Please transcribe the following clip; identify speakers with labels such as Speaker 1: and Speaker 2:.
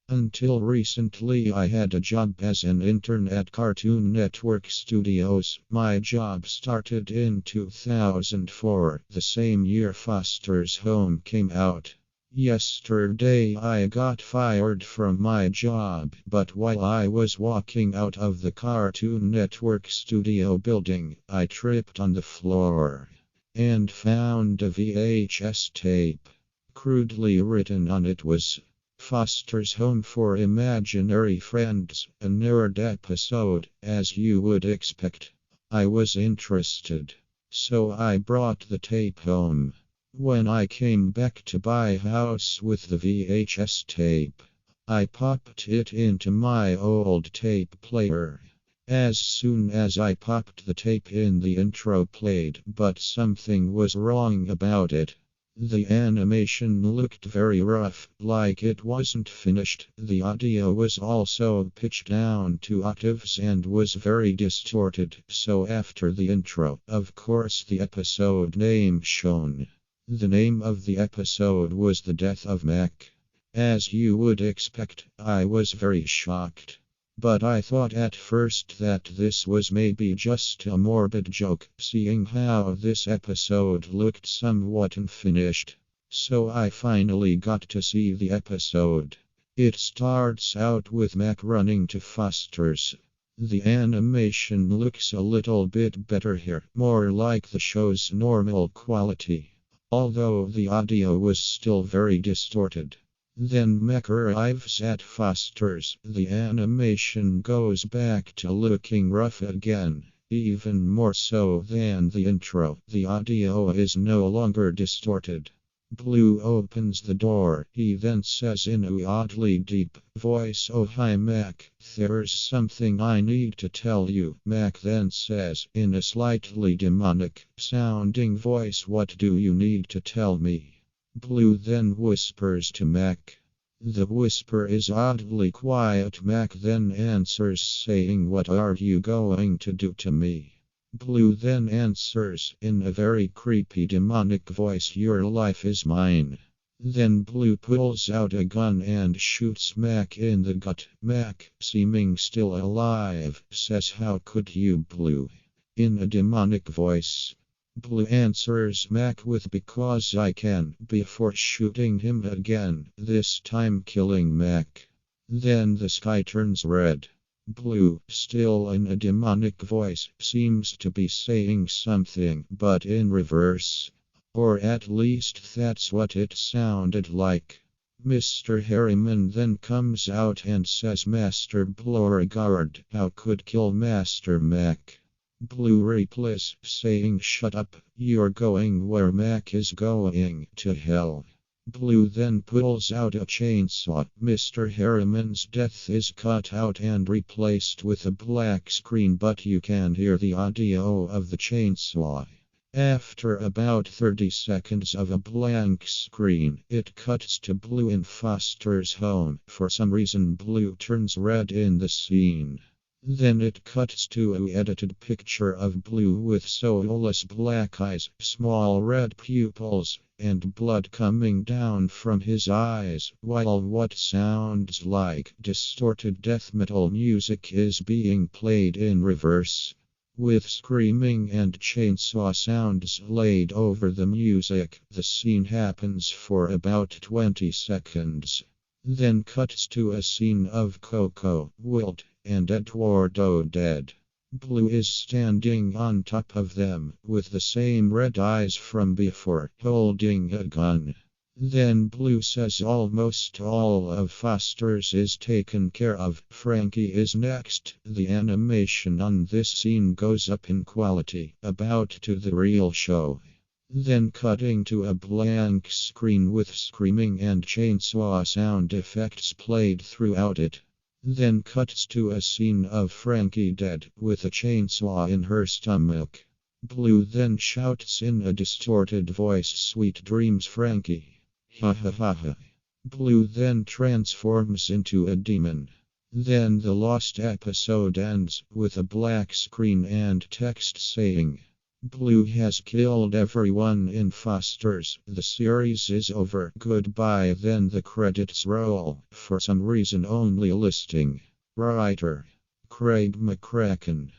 Speaker 1: Until recently, I had a job as an intern at Cartoon Network Studios. My job started in 2004, the same year Foster's Home came out. Yesterday, I got fired from my job, but while I was walking out of the Cartoon Network studio building, I tripped on the floor and found a VHS tape. Crudely written on it was Foster's Home for Imaginary Friends, a nerd episode, as you would expect. I was interested, so I brought the tape home. When I came back to my house with the VHS tape, I popped it into my old tape player. As soon as I popped the tape in, the intro played, but something was wrong about it. The animation looked very rough, like it wasn't finished. The audio was also pitched down to octaves and was very distorted. So after the intro, of course, the episode name shown. The name of the episode was The Death of Mac. As you would expect, I was very shocked. But I thought at first that this was maybe just a morbid joke, seeing how this episode looked somewhat unfinished. So I finally got to see the episode. It starts out with Mac running to Foster's. The animation looks a little bit better here, more like the show's normal quality, although the audio was still very distorted. Then Mac arrives at Foster's. The animation goes back to looking rough again, even more so than the intro. The audio is no longer distorted. Blue opens the door. He then says in a oddly deep voice, "Oh hi Mac, there's something I need to tell you." Mac then says in a slightly demonic sounding voice, "What do you need to tell me?" Blue then whispers to Mac. The whisper is oddly quiet. Mac then answers saying, "What are you going to do to me?" Blue then answers in a very creepy demonic voice, "Your life is mine." Then Blue pulls out a gun and shoots Mac in the gut. Mac, seeming still alive, says, "How could you, Blue?" in a demonic voice. Blue answers Mac with, "Because I can," before shooting him again, this time killing Mac. Then the sky turns red. Blue, still in a demonic voice, seems to be saying something, but in reverse. Or at least that's what it sounded like. Mr. Harriman then comes out and says, "Master Beauregard, how could kill Master Mac?" Blue replies, saying, "Shut up, you're going where Mac is going, to hell." Blue then pulls out a chainsaw. Mr. Harriman's death is cut out and replaced with a black screen, but you can hear the audio of the chainsaw. After about 30 seconds of a blank screen, it cuts to Blue in Foster's home. For some reason, Blue turns red in the scene. Then it cuts to an edited picture of Blue with soulless black eyes, small red pupils, and blood coming down from his eyes, while what sounds like distorted death metal music is being played in reverse. With screaming and chainsaw sounds laid over the music, the scene happens for about 20 seconds. Then cuts to a scene of Coco, Wilt, and Eduardo dead. Blue is standing on top of them, with the same red eyes from before, holding a gun. Then Blue says almost all of Foster's is taken care of. Frankie is next. The animation on this scene goes up in quality, about to the real show. Then cutting to a blank screen with screaming and chainsaw sound effects played throughout it. Then cuts to a scene of Frankie dead, with a chainsaw in her stomach. Blue then shouts in a distorted voice, "Sweet dreams, Frankie." Ha ha ha ha. Blue then transforms into a demon. Then the lost episode ends with a black screen and text saying, Blue has killed everyone in Foster's. The series is over. Goodbye. Then the credits roll. For some reason only listing. Writer Craig McCracken.